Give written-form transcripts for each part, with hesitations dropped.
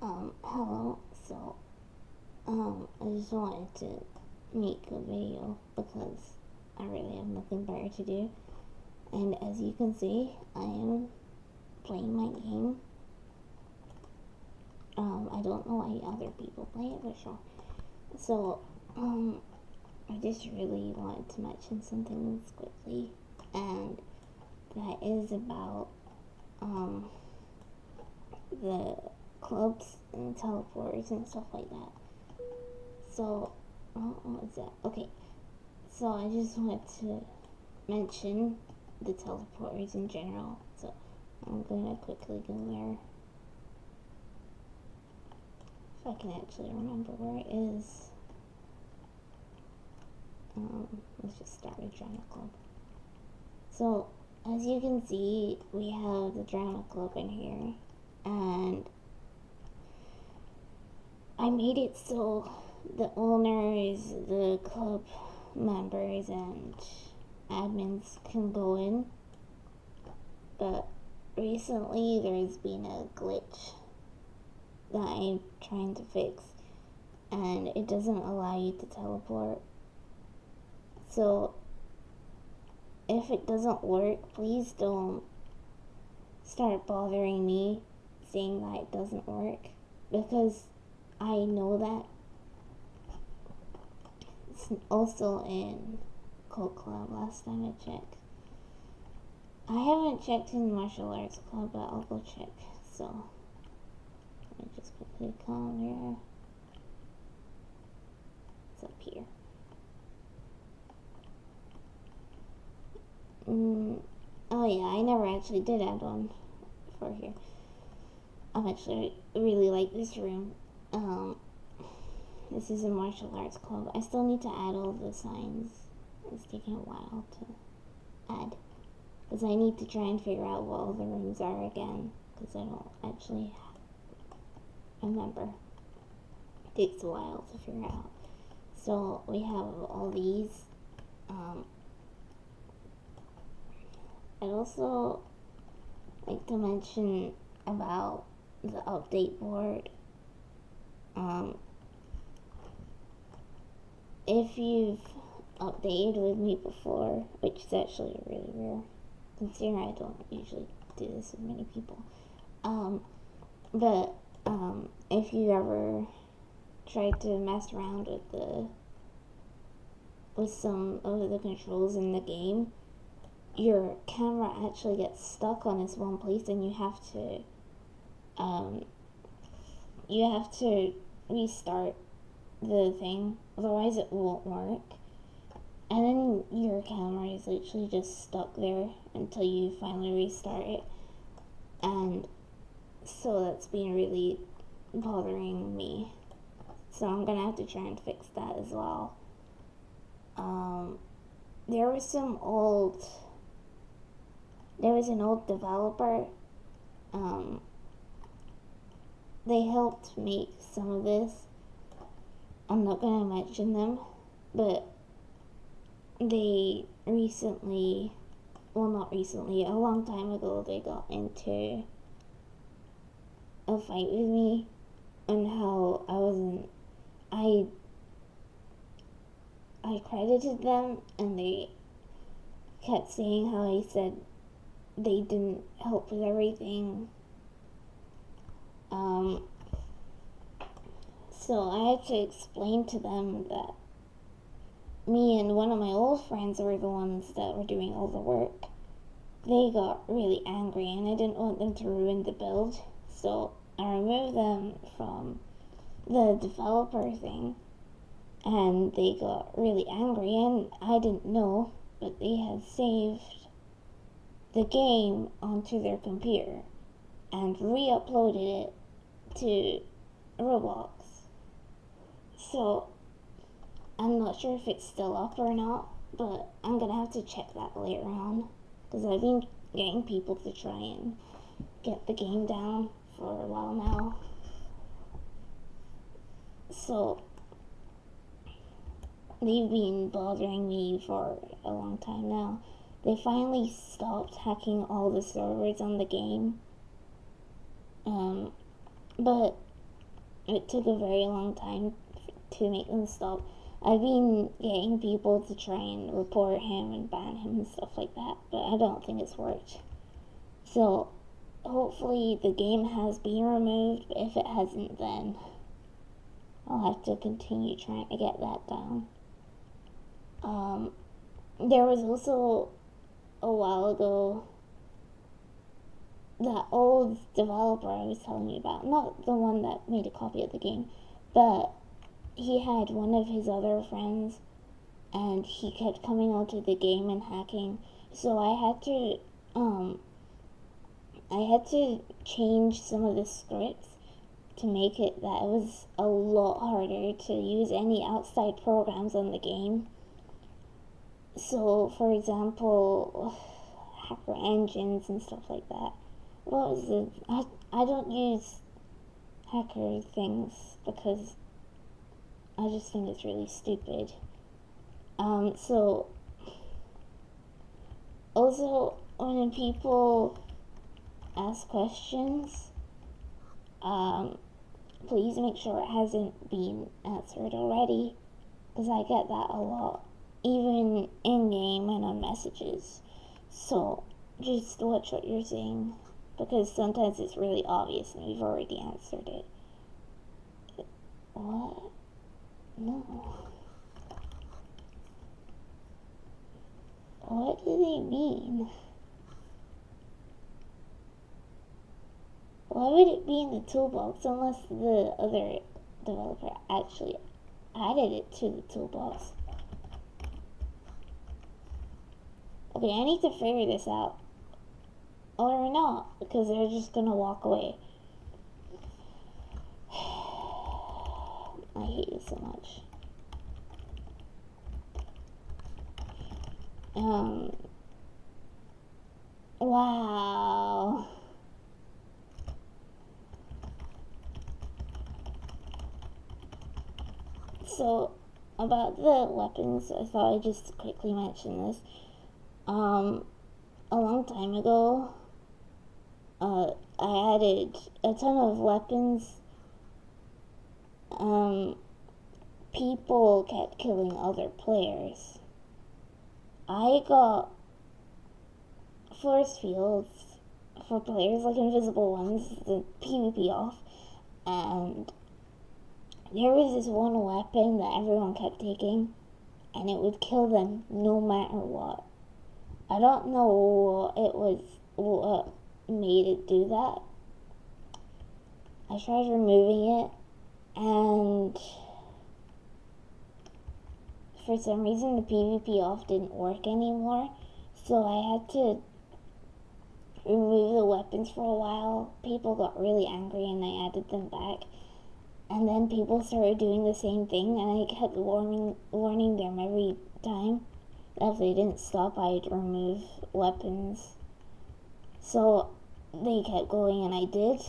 Hello. I just wanted to make a video because I really have nothing better to do. And as you can see, I am playing my game. I don't know why other people play it, but sure. So, I just really wanted to mention something quickly, and that is about, the clubs and teleporters and stuff like that. So, what is that? Okay, so I just wanted to mention the teleporters in general. So, I'm gonna quickly go there. If I can actually remember where it is. Let's just start with Drama Club. So, as you can see, we have the Drama Club in here, and I made it so the owners, the club members, and admins can go in, but recently there's been a glitch that I'm trying to fix, and it doesn't allow you to teleport. So if it doesn't work, please don't start bothering me saying that it doesn't work, because I know that. It's also in Cult Club last time I checked. I haven't checked in Martial Arts Club, but I'll go check. So let me just quickly come here. It's up here. Oh yeah, I never actually did add one for here. I'm actually really like this room. This is a martial arts club. I still need to add all the signs. It's taking a while to add, because I need to try and figure out what all the rooms are again, because I don't actually remember. It takes a while to figure out. So we have all these. I'd also like to mention about the update board. If you've updated with me before, which is actually really rare, considering I don't usually do this with many people, but if you ever tried to mess around with some of the controls in the game, your camera actually gets stuck on this one place, and you have to restart the thing, otherwise it won't work. And then your camera is literally just stuck there until you finally restart it. And so that's been really bothering me. So I'm gonna have to try and fix that as well. There was an old developer. They helped make some of this. I'm not gonna mention them, but they recently, well, not recently, a long time ago, they got into a fight with me on how I credited them, and they kept saying how I said they didn't help with everything. So I had to explain to them that me and one of my old friends were the ones that were doing all the work. They got really angry, and I didn't want them to ruin the build, so I removed them from the developer thing, and they got really angry, and I didn't know, but they had saved the game onto their computer and re-uploaded it to Roblox. So I'm not sure if it's still up or not, but I'm gonna have to check that later on, because I've been getting people to try and get the game down for a while now. So they've been bothering me for a long time now. They finally stopped hacking all the servers on the game. But it took a very long time to make them stop. I've been getting people to try and report him and ban him and stuff like that, but I don't think it's worked. So hopefully the game has been removed, but if it hasn't, then I'll have to continue trying to get that down. There was also a while ago that old developer I was telling you about, not the one that made a copy of the game, but he had one of his other friends, and he kept coming onto the game and hacking. So I had to change some of the scripts to make it that it was a lot harder to use any outside programs on the game. So, for example, hacker engines and stuff like that. What was it? I don't use hacker things because I just think it's really stupid. So also when people ask questions, please make sure it hasn't been answered already, because I get that a lot, even in game and on messages. So just watch what you're saying, because sometimes it's really obvious and we've already answered it. What? No. What do they mean? Why would it be in the toolbox unless the other developer actually added it to the toolbox? Okay, I need to figure this out. Or not, because they're just gonna walk away. I hate it so much. Wow. So, about the weapons, I thought I'd just quickly mention this. A long time ago, I added a ton of weapons. People kept killing other players. I got force fields for players, like invisible ones, the PvP off, and there was this one weapon that everyone kept taking, and it would kill them no matter what. I don't know what made it do that. I tried removing it, and for some reason the PvP off didn't work anymore, so I had to remove the weapons for a while. People got really angry and I added them back, and then people started doing the same thing, and I kept warning them every time that if they didn't stop, I'd remove weapons. So they kept going, and I did.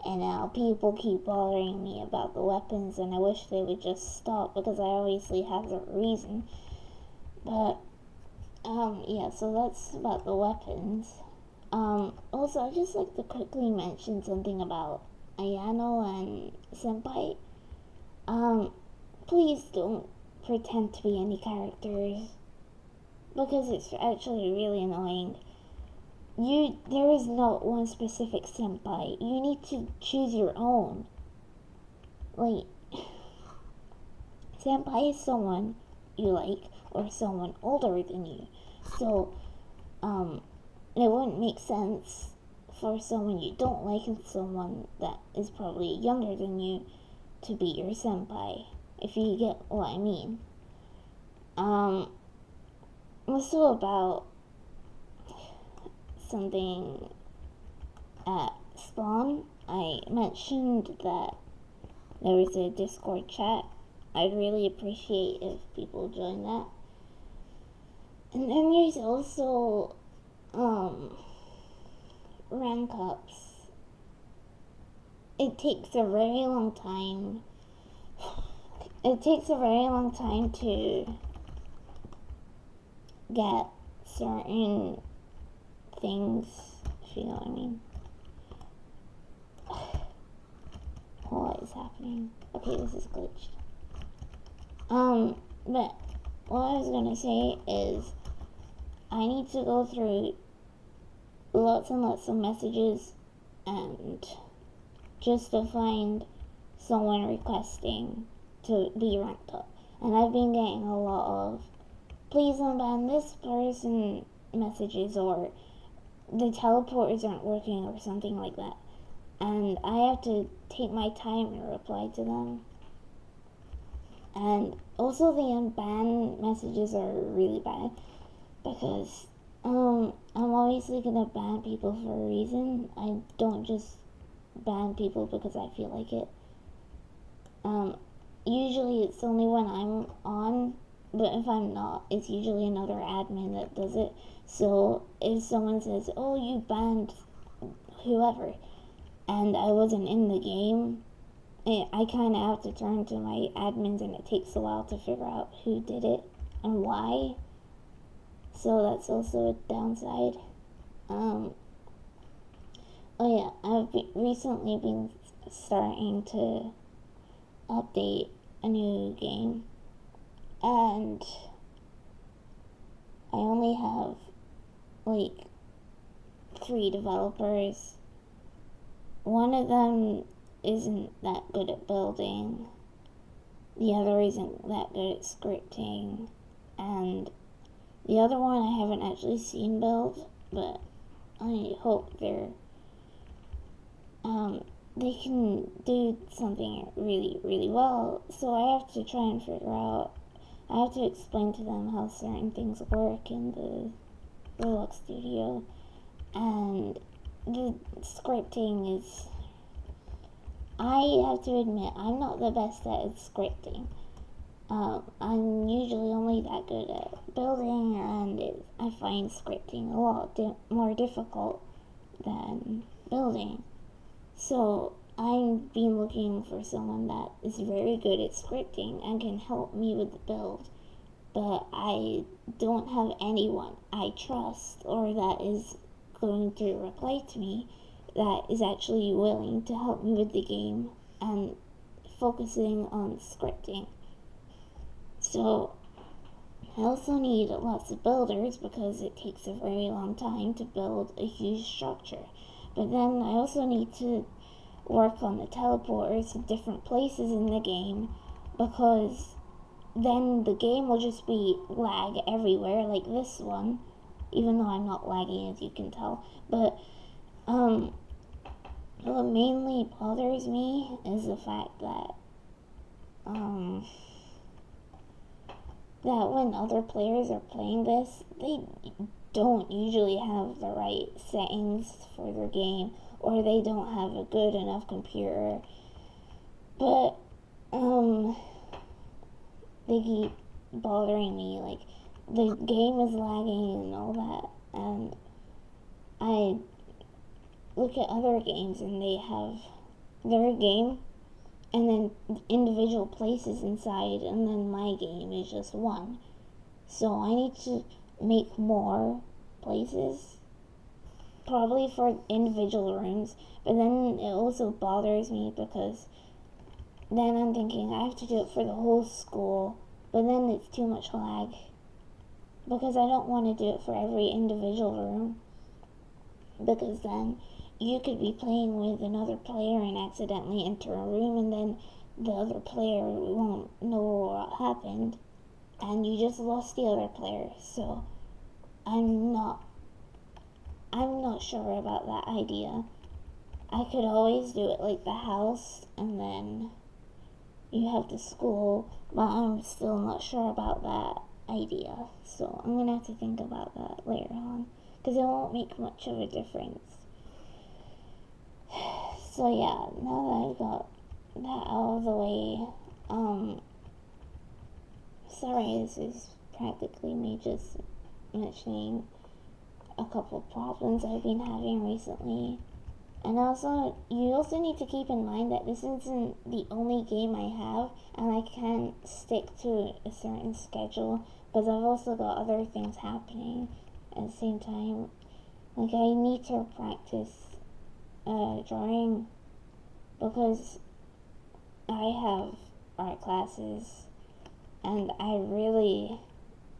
And now people keep bothering me about the weapons, and I wish they would just stop, because I obviously have a reason. But, yeah, so that's about the weapons. Also, I'd just like to quickly mention something about Ayano and Senpai. Please don't pretend to be any characters, because it's actually really annoying. There is not one specific senpai. You need to choose your own. Like, senpai is someone you like, or someone older than you. So, it wouldn't make sense for someone you don't like and someone that is probably younger than you to be your senpai, if you get what I mean. Also about something at Spawn, I mentioned that there was a Discord chat. I'd really appreciate if people join that. And then there's also rank ups. It takes a very long time. It takes a very long time to get certain things, if you know what I mean. Hold happening? Okay, this is glitched. But what I was gonna say is I need to go through lots and lots of messages and just to find someone requesting to be ranked up. And I've been getting a lot of please unban this person messages, or the teleporters aren't working, or something like that. And I have to take my time and reply to them. And also the unban messages are really bad because I'm obviously gonna ban people for a reason. I don't just ban people because I feel like it. Usually it's only when I'm on, but if I'm not, it's usually another admin that does it. So if someone says, oh, you banned whoever, and I wasn't in the game, I kind of have to turn to my admins, and it takes a while to figure out who did it and why. So that's also a downside. Oh yeah, I've recently been starting to update a new game, and I only have like 3 developers. One of them isn't that good at building, the other isn't that good at scripting, and the other one I haven't actually seen build, but I hope they can do something really, really well. So I have to try and figure out, I have to explain to them how certain things work in the Roblox studio, and the scripting is, I have to admit, I'm not the best at scripting. I'm usually only that good at building, and I find scripting a lot more difficult than building. So I've been looking for someone that is very good at scripting and can help me with the build, but I don't have anyone I trust or that is going to reply to me that is actually willing to help me with the game and focusing on scripting. So I also need lots of builders because it takes a very long time to build a huge structure. But then I also need to work on the teleporters to different places in the game, because then the game will just be lag everywhere, like this one, even though I'm not lagging, as you can tell. But what mainly bothers me is the fact that when other players are playing this, they don't usually have the right settings for their game, or they don't have a good enough computer. But they keep bothering me, like the game is lagging and all that, and I look at other games and they have their game and then individual places inside, and then my game is just one. So I need to make more places, probably for individual rooms, but then it also bothers me because then I'm thinking I have to do it for the whole school, but then it's too much lag because I don't want to do it for every individual room, because then you could be playing with another player and accidentally enter a room, and then the other player won't know what happened and you just lost the other player. So I'm not sure about that idea. I could always do it like the house and then you have the school, but I'm still not sure about that idea. So I'm gonna have to think about that later on, because it won't make much of a difference. So yeah, now that I've got that out of the way, sorry, this is practically me just mentioning a couple problems I've been having recently. And also, you also need to keep in mind that this isn't the only game I have, and I can't stick to a certain schedule because I've also got other things happening at the same time. Like, I need to practice drawing because I have art classes, and I really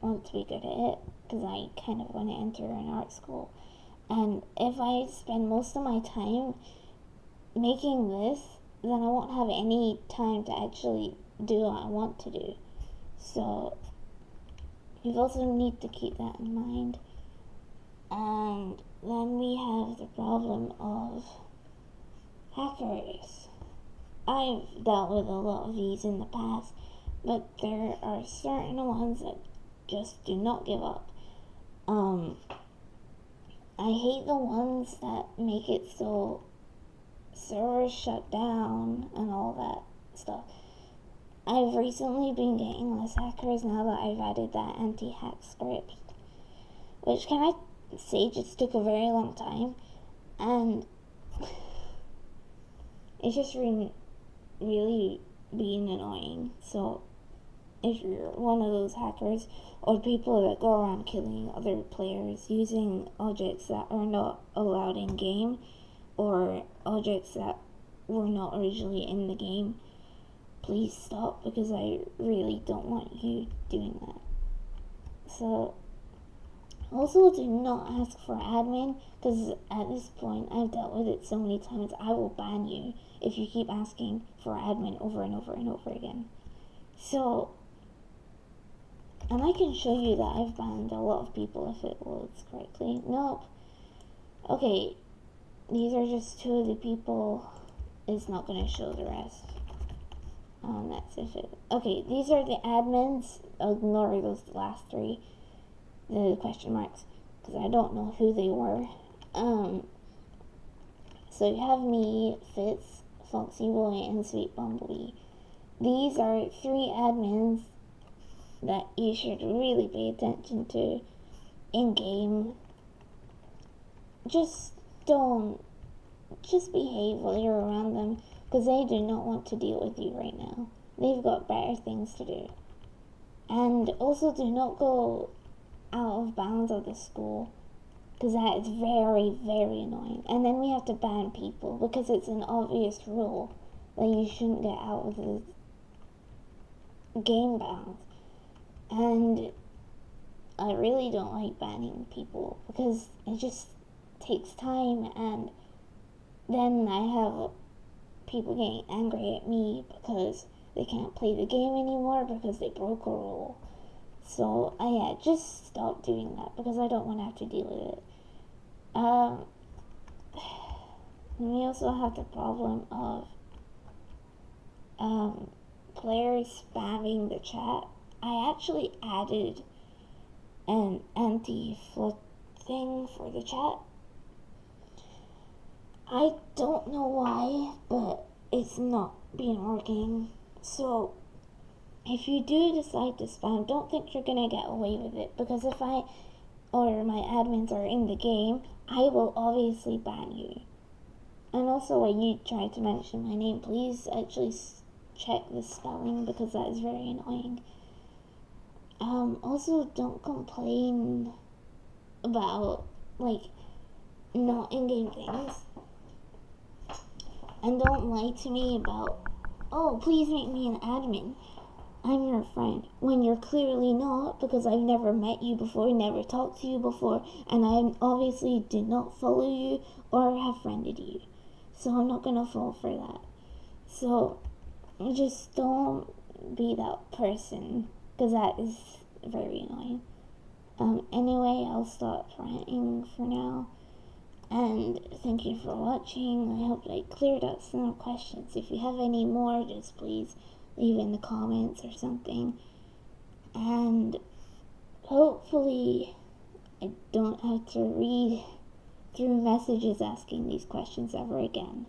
want to be good at it because I kind of want to enter an art school. And if I spend most of my time making this, then I won't have any time to actually do what I want to do. So you also need to keep that in mind. And then we have the problem of hackers. I've dealt with a lot of these in the past, but there are certain ones that just do not give up. I hate the ones that make it so servers shut down and all that stuff. I've recently been getting less hackers now that I've added that anti-hack script, which can I say just took a very long time, and it's just really being annoying. So if you're one of those hackers or people that go around killing other players using objects that are not allowed in game or objects that were not originally in the game, please stop, because I really don't want you doing that. So also, do not ask for admin, because at this point I've dealt with it so many times. I will ban you if you keep asking for admin over and over and over again. So, and I can show you that I've banned a lot of people if it loads correctly. Nope. Okay, these are just two of the people. It's not going to show the rest. That's if it. Okay, these are the admins. Ignore those last three, the question marks, because I don't know who they were. So you have me, Fitz, Foxy Boy, and Sweet Bumblebee. These are three admins that you should really pay attention to in game. Just behave while you're around them, because they do not want to deal with you right now. They've got better things to do. And also, do not go out of bounds of the school, because that is very, very annoying. And then we have to ban people because it's an obvious rule that you shouldn't get out of the game bounds. And I really don't like banning people because it just takes time, and then I have people getting angry at me because they can't play the game anymore because they broke a rule. So, yeah, just stop doing that because I don't want to have to deal with it. We also have the problem of players spamming the chat. I actually added an anti-flip thing for the chat. I don't know why, but it's not been working. So if you do decide to spam, don't think you're gonna get away with it, because if I or my admins are in the game, I will obviously ban you. And also, when you try to mention my name, please actually check the spelling, because that is very annoying. Also, don't complain about, like, not in-game things. And don't lie to me about, oh, please make me an admin. I'm your friend, when you're clearly not, because I've never met you before, never talked to you before, and I obviously did not follow you or have friended you. So I'm not gonna fall for that. So just don't be that person, because that is very annoying. Anyway, I'll stop ranting for now. And thank you for watching. I hope I cleared up some questions. If you have any more, just please leave in the comments or something. And hopefully I don't have to read through messages asking these questions ever again.